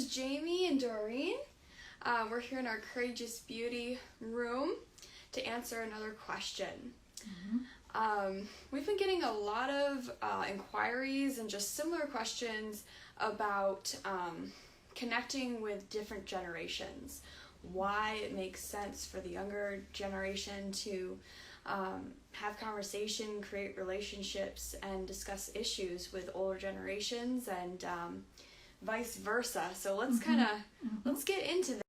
is Jamie and Doreen. We're here in our Courageous Beauty room to answer another question. We've been getting a lot of inquiries and just similar questions about connecting with different generations. Why it makes sense for the younger generation to have conversation, create relationships, and discuss issues with older generations, and vice versa. So let's let's get into that.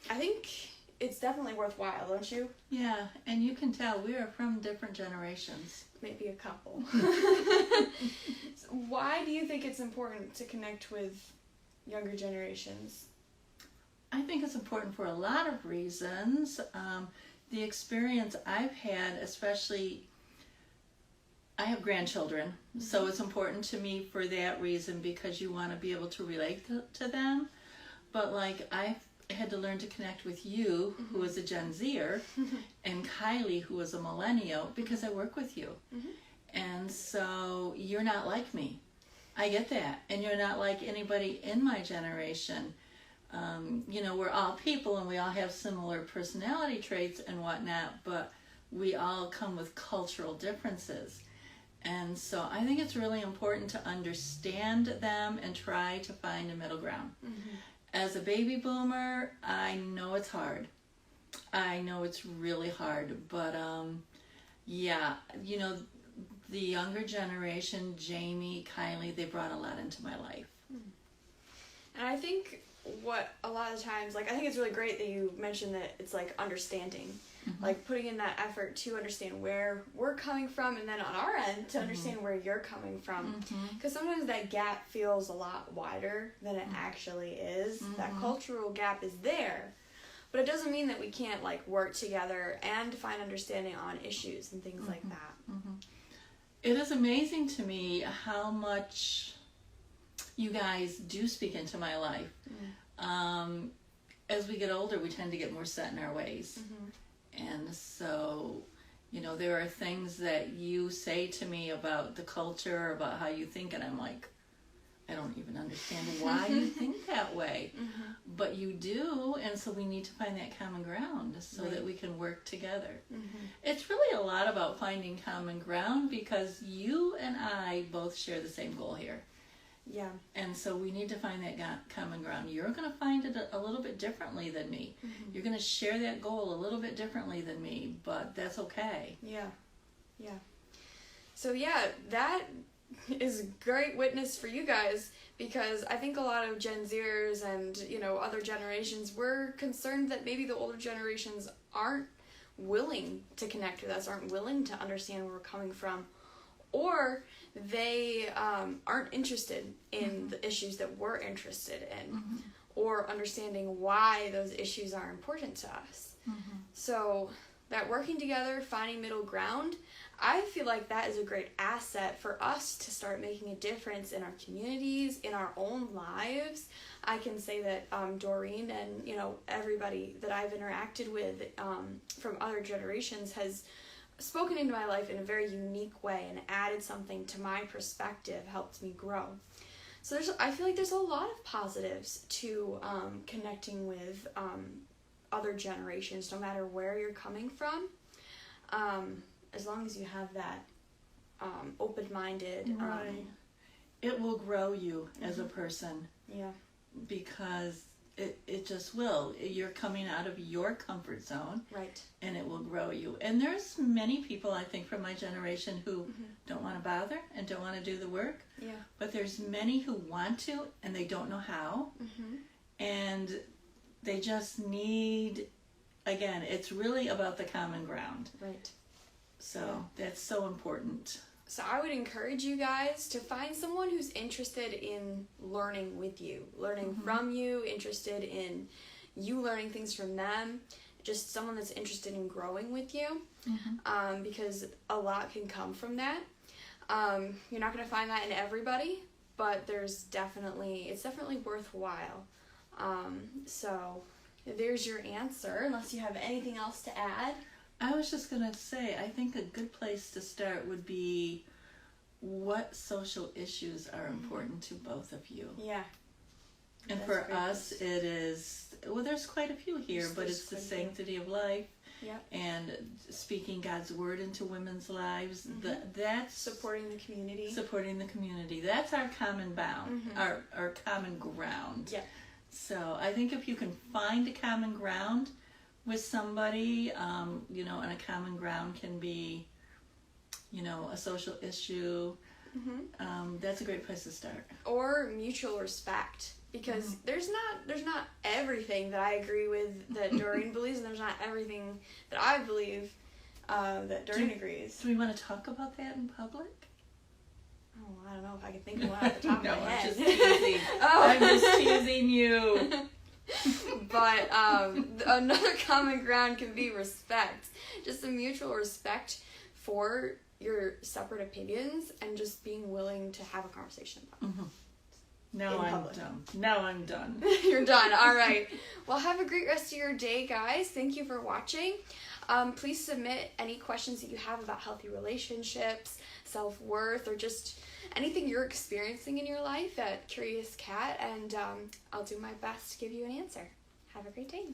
I think it's definitely worthwhile, don't you? Yeah, and you can tell we are from different generations. Maybe a couple. So why do you think it's important to connect with younger generations? I think it's important for a lot of reasons. The experience I've had, especially, I have grandchildren, so it's important to me for that reason, because you want to be able to relate to them. But like, I had to learn to connect with you, who is a Gen Zer, and Kylie, who is a millennial, because I work with you. And so you're not like me. I get that. And you're not like anybody in my generation. You know, we're all people and we all have similar personality traits and whatnot, but we all come with cultural differences. And so I think it's really important to understand them and try to find a middle ground. As a baby boomer, I know it's hard. I know it's really hard, but yeah, you know, the younger generation, Jamie, Kylie, they brought a lot into my life. And I think what a lot of times, like, I think it's really great that you mentioned that it's like understanding, like putting in that effort to understand where we're coming from, and then on our end to understand where you're coming from, because sometimes that gap feels a lot wider than it actually is. That cultural gap is there, but it doesn't mean that we can't like work together and find understanding on issues and things like that. It is amazing to me how much you guys do speak into my life. As we get older, we tend to get more set in our ways. And so, you know, there are things that you say to me about the culture, about how you think, and I'm like, I don't even understand why you think that way. But you do, and so we need to find that common ground so that we can work together. It's really a lot about finding common ground, because you and I both share the same goal here. Yeah. And so we need to find that common ground. You're going to find it a little bit differently than me. You're going to share that goal a little bit differently than me, but that's okay. Yeah. Yeah. So yeah, that is a great witness for you guys, because I think a lot of Gen Zers and, you know, other generations were concerned that maybe the older generations aren't willing to connect with us, aren't willing to understand where we're coming from, or they aren't interested in the issues that we're interested in, or understanding why those issues are important to us. So that working together, finding middle ground, I feel like that is a great asset for us to start making a difference in our communities, in our own lives. I can say that Doreen and, you know, everybody that I've interacted with from other generations has spoken into my life in a very unique way and added something to my perspective, helped me grow. So I feel like there's a lot of positives to connecting with other generations, no matter where you're coming from, as long as you have that open-minded. It will grow you as a person. Yeah. Because it just will. You're coming out of your comfort zone. Right. And it will grow you. And there's many people, I think, from my generation who don't want to bother and don't want to do the work. Yeah. But there's many who want to and they don't know how. And they just need, again, it's really about the common ground. Right. So that's so important. So I would encourage you guys to find someone who's interested in learning with you, learning from you, interested in you learning things from them, just someone that's interested in growing with you, because a lot can come from that. You're not going to find that in everybody, but it's definitely worthwhile. So there's your answer, unless you have anything else to add. I was just going to say, I think a good place to start would be what social issues are important to both of you. Yeah. And That's for great. us, it is, well, there's quite a few here, but it's the sanctity of life. Yep. And speaking God's word into women's lives. Mm-hmm. That's Supporting the community. Supporting the community. That's our common bound, Mm-hmm. our common ground. Yeah. So I think if you can find a common ground with somebody, you know, and a common ground can be, you know, a social issue. Mm-hmm. That's a great place to start. Or mutual respect, because there's not everything that I agree with that Doreen believes, and there's not everything that I believe that Doreen agrees. Do we want to talk about that in public? Oh, I don't know if I can think of one off the top No, of my I'm head. just teasing. Oh. I'm just teasing you. But another common ground can be respect. Just a mutual respect for your separate opinions and just being willing to have a conversation about it. Now In I'm public. done. Now I'm done. You're done. All right. Well, have a great rest of your day, guys. Thank you for watching. Please submit any questions that you have about healthy relationships, self-worth, or just anything you're experiencing in your life at Curious Cat, and I'll do my best to give you an answer. Have a great day.